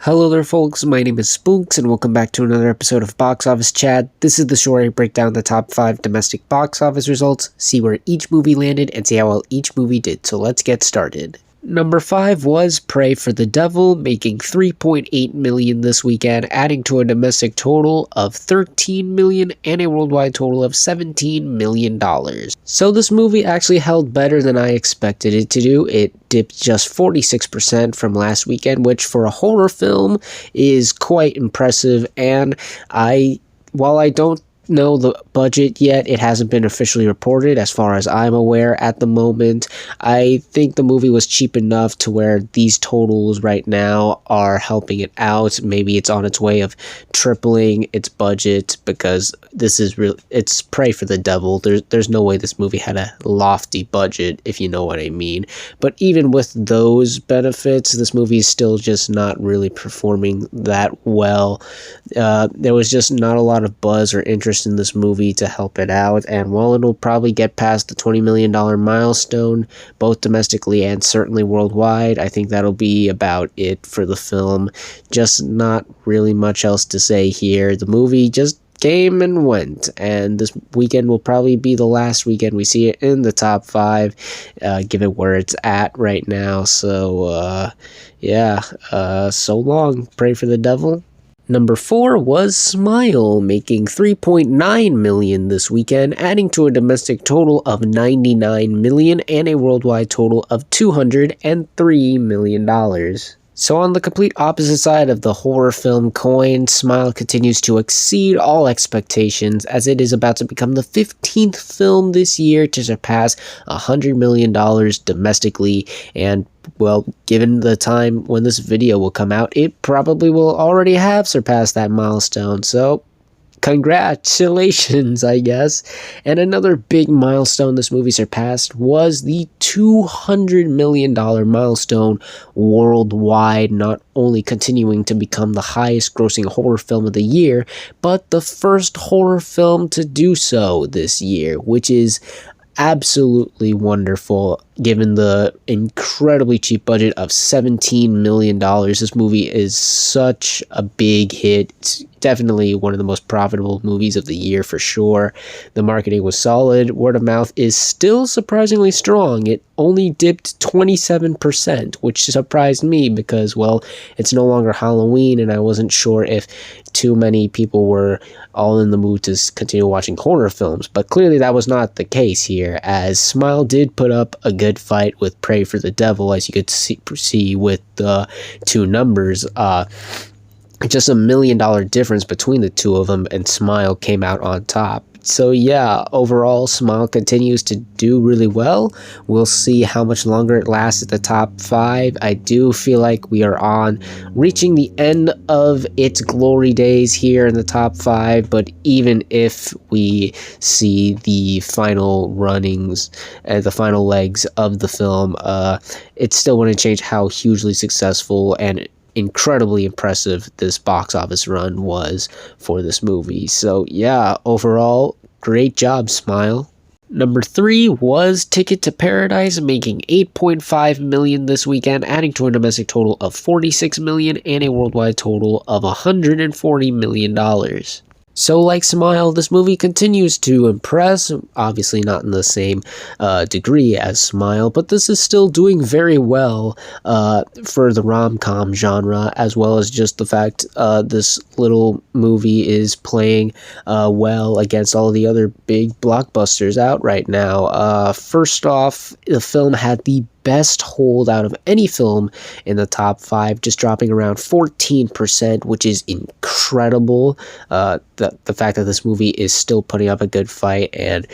Hello there folks, my name is Spooks and welcome back to another episode of Box Office Chat. This is the show where I break down the top 5 domestic box office results, see where each movie landed, and see how well each movie did, so let's get started. Number 5 was Pray for the Devil, making $3.8 million this weekend, adding to a domestic total of $13 million and a worldwide total of $17 million. So this movie actually held better than I expected it to do. It dipped just 46% from last weekend, which for a horror film is quite impressive, and while I don't know the budget yet, it hasn't been officially reported as far as I'm aware at the moment. I think the movie was cheap enough to where these totals right now are helping it out. Maybe it's on its way of tripling its budget, because this is it's Pray for the Devil. There's no way this movie had a lofty budget, if you know what I mean. But even with those benefits, this movie is still just not really performing that well. There was just not a lot of buzz or interest in this movie to help it out, and while it'll probably get past the $20 million milestone, both domestically and certainly worldwide, I think that'll be about it for the film. Just not really much else to say here. The movie just came and went, and this weekend will probably be the last weekend we see it in the top 5, given where it's at right now. So so long, Pray for the Devil. Number 4 was Smile, making $3.9 million this weekend, adding to a domestic total of $99 million and a worldwide total of $203 million. So on the complete opposite side of the horror film coin, Smile continues to exceed all expectations, as it is about to become the 15th film this year to surpass $100 million domestically, and well, given the time when this video will come out, it probably will already have surpassed that milestone, so congratulations, I guess. And another big milestone this movie surpassed was the $200 million milestone worldwide, not only continuing to become the highest grossing horror film of the year, but the first horror film to do so this year, which is absolutely wonderful given the incredibly cheap budget of $17 million. This movie is such a big hit. It's definitely one of the most profitable movies of the year for sure. The marketing was solid. Word of mouth is still surprisingly strong. It only dipped 27%, which surprised me because, well, it's no longer Halloween, and I wasn't sure if too many people were all in the mood to continue watching horror films. But clearly that was not the case here, as Smile did put up a good fight with Pray for the Devil, as you could see with the two numbers. Just $1 million difference between the two of them, and Smile came out on top. So yeah, overall, Smile continues to do really well. We'll see how much longer it lasts at the top 5. I do feel like we are reaching the end of its glory days here in the top 5, but even if we see the final runnings and the final legs of the film, it still wouldn't change how hugely successful and incredibly impressive this box office run was for this movie. So yeah, overall, great job, Smile. Number 3 was Ticket to Paradise, making $8.5 million this weekend, adding to a domestic total of $46 million and a worldwide total of $140 million. So like Smile, this movie continues to impress, obviously not in the same degree as Smile, but this is still doing very well for the rom-com genre, as well as just the fact this little movie is playing well against all the other big blockbusters out right now. First off, the film had the best hold out of any film in the top 5, just dropping around 14%, which is incredible. The fact that this movie is still putting up a good fight and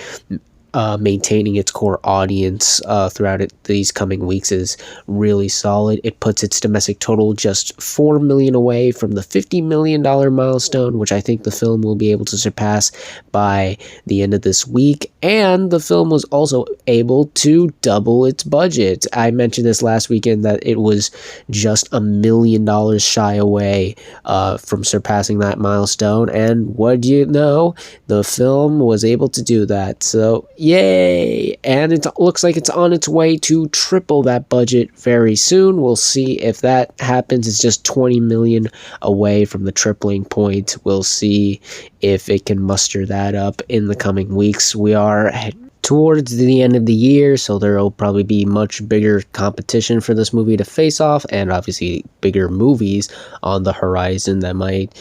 maintaining its core audience throughout these coming weeks is really solid. It puts its domestic total just $4 million away from the $50 million milestone, which I think the film will be able to surpass by the end of this week. And the film was also able to double its budget. I mentioned this last weekend that it was just $1 million shy away from surpassing that milestone, and what do you know, the film was able to do that. So Yay! And it looks like it's on its way to triple that budget very soon. We'll see if that happens. It's just 20 million away from the tripling point. We'll see if it can muster that up in the coming weeks. We are towards the end of the year, so there will probably be much bigger competition for this movie to face off, and obviously bigger movies on the horizon that might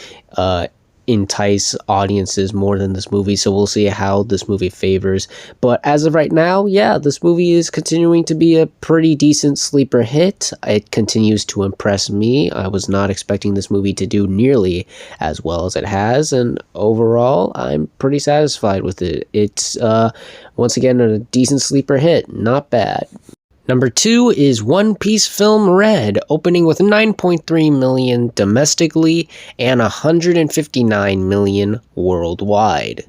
entice audiences more than this movie. So we'll see how this movie favors. But as of right now, yeah, this movie is continuing to be a pretty decent sleeper hit. It continues to impress me. I was not expecting this movie to do nearly as well as it has, and overall I'm pretty satisfied with it. It's once again a decent sleeper hit, not bad. Number 2 is One Piece Film Red, opening with 9.3 million domestically and 159 million worldwide.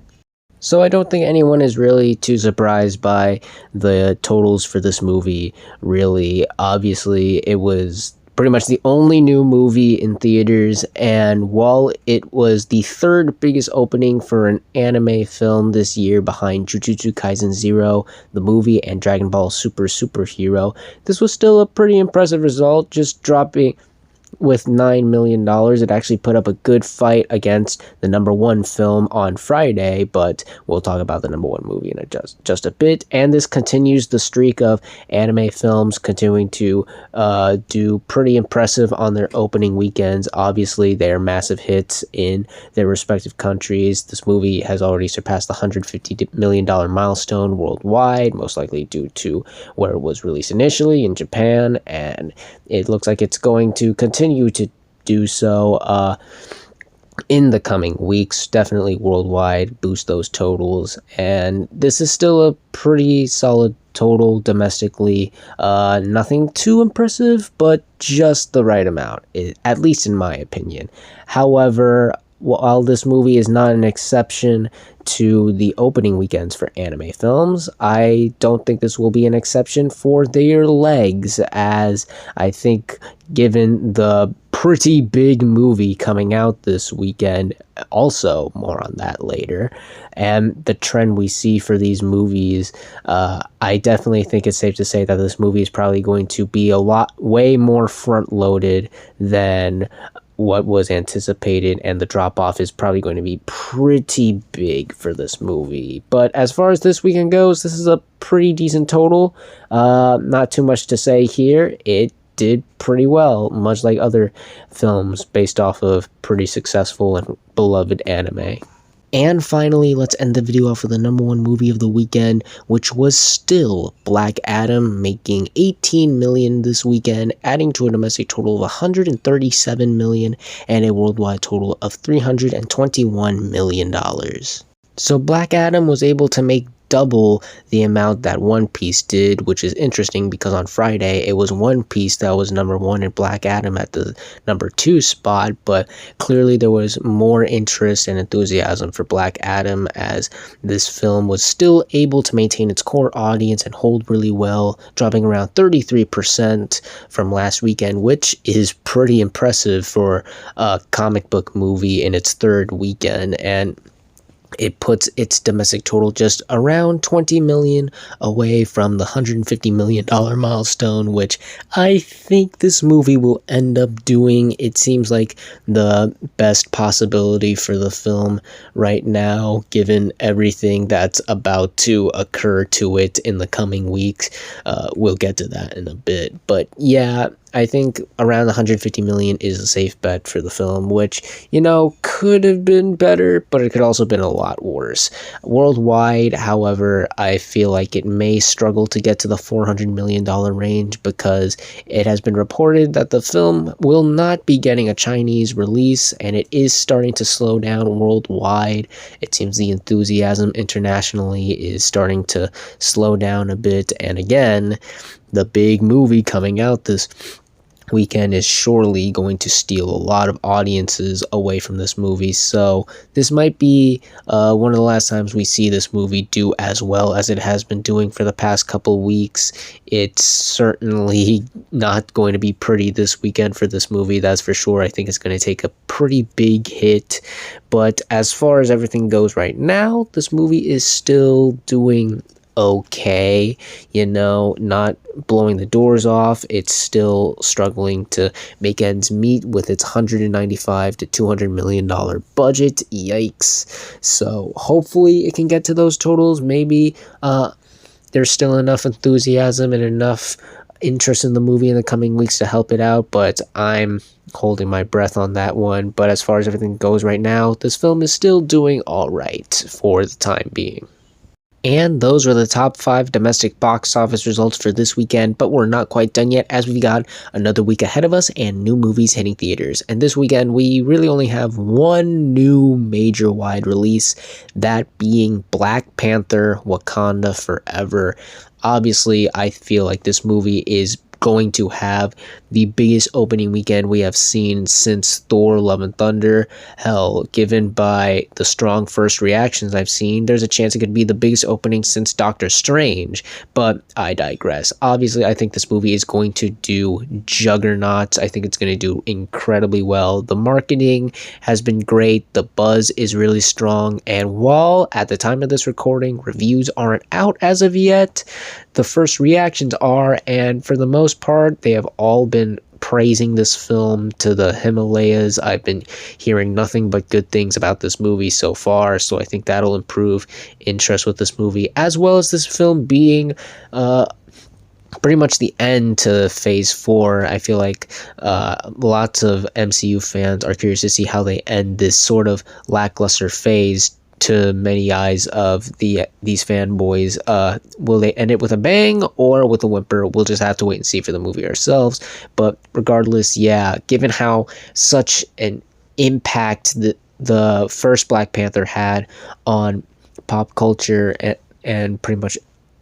So I don't think anyone is really too surprised by the totals for this movie, really. Obviously, it was pretty much the only new movie in theaters, and while it was the third biggest opening for an anime film this year behind Jujutsu Kaisen 0, the movie, and Dragon Ball Super Superhero, this was still a pretty impressive result, just dropping with $9 million. It actually put up a good fight against the number 1 film on Friday, but we'll talk about the number 1 movie in just a bit. And this continues the streak of anime films continuing to do pretty impressive on their opening weekends. Obviously, they are massive hits in their respective countries. This movie has already surpassed the $150 million milestone worldwide, most likely due to where it was released initially in Japan, and it looks like it's going to continue to do so in the coming weeks, definitely worldwide, boost those totals. And this is still a pretty solid total domestically. Nothing too impressive, but just the right amount, at least in my opinion. However, while this movie is not an exception to the opening weekends for anime films, I don't think this will be an exception for their legs, as I think given the pretty big movie coming out this weekend, also more on that later, and the trend we see for these movies, I definitely think it's safe to say that this movie is probably going to be way more front-loaded than what was anticipated, and the drop-off is probably going to be pretty big for this movie. But as far as this weekend goes, this is a pretty decent total. Not too much to say here. It did pretty well, much like other films based off of pretty successful and beloved anime. And finally, let's end the video off with the number 1 movie of the weekend, which was still Black Adam, making 18 million this weekend, adding to a domestic total of 137 million and a worldwide total of $321 million. So Black Adam was able to make double the amount that One Piece did, which is interesting because on Friday it was One Piece that was number 1 and Black Adam at the number 2 spot, but clearly there was more interest and enthusiasm for Black Adam, as this film was still able to maintain its core audience and hold really well, dropping around 33% from last weekend, which is pretty impressive for a comic book movie in its 3rd weekend, and it puts its domestic total just around 20 million away from the $150 million milestone, which I think this movie will end up doing. It seems like the best possibility for the film right now, given everything that's about to occur to it in the coming weeks. We'll get to that in a bit. But yeah, I think around 150 million is a safe bet for the film, which, could have been better, but it could also have been a lot worse. Worldwide, however, I feel like it may struggle to get to the $400 million range, because it has been reported that the film will not be getting a Chinese release, and it is starting to slow down worldwide. It seems the enthusiasm internationally is starting to slow down a bit, and again, the big movie coming out this weekend is surely going to steal a lot of audiences away from this movie. So this might be one of the last times we see this movie do as well as it has been doing for the past couple weeks. It's certainly not going to be pretty this weekend for this movie, that's for sure. I think it's going to take a pretty big hit. But as far as everything goes right now, this movie is still doing okay, not blowing the doors off. It's still struggling to make ends meet with its $195 to $200 million budget. Yikes. So hopefully it can get to those totals. Maybe there's still enough enthusiasm and enough interest in the movie in the coming weeks to help it out, but I'm holding my breath on that one. But as far as everything goes right now, this film is still doing all right for the time being. And those were the top 5 domestic box office results for this weekend, but we're not quite done yet as we've got another week ahead of us and new movies hitting theaters. And this weekend, we really only have one new major wide release, that being Black Panther: Wakanda Forever. Obviously, I feel like this movie is going to have the biggest opening weekend we have seen since Thor: Love and Thunder. Hell, given by the strong first reactions I've seen, there's a chance it could be the biggest opening since Doctor Strange, but I digress. Obviously, I think this movie is going to do juggernauts. I think it's going to do incredibly well. The marketing has been great, the buzz is really strong, and while at the time of this recording, reviews aren't out as of yet, the first reactions are, and for the most part, they have all been praising this film to the Himalayas. I've been hearing nothing but good things about this movie so far, so I think that'll improve interest with this movie, as well as this film being pretty much the end to Phase 4. I feel like lots of MCU fans are curious to see how they end this sort of lackluster phase. To many eyes of these fanboys, will they end it with a bang or with a whimper? We'll just have to wait and see for the movie ourselves. But regardless, yeah, given how such an impact the first Black Panther had on pop culture and pretty much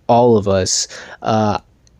all of us,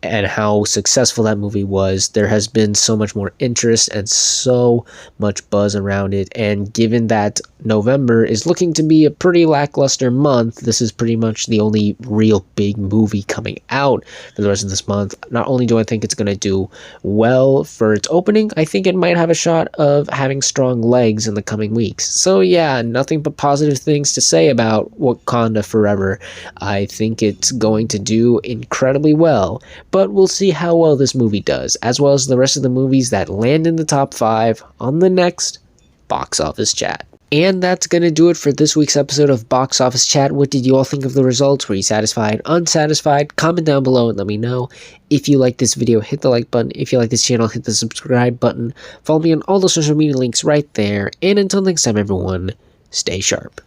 and how successful that movie was, there has been so much more interest and so much buzz around it. And given that November is looking to be a pretty lackluster month, this is pretty much the only real big movie coming out for the rest of this month. Not only do I think it's going to do well for its opening, I think it might have a shot of having strong legs in the coming weeks. So yeah, nothing but positive things to say about Wakanda Forever. I think it's going to do incredibly well, but we'll see how well this movie does, as well as the rest of the movies that land in the top 5 on the next Box Office Chat. And that's going to do it for this week's episode of Box Office Chat. What did you all think of the results? Were you satisfied, unsatisfied? Comment down below and let me know. If you like this video, hit the like button. If you like this channel, hit the subscribe button. Follow me on all the social media links right there. And until next time, everyone, stay sharp.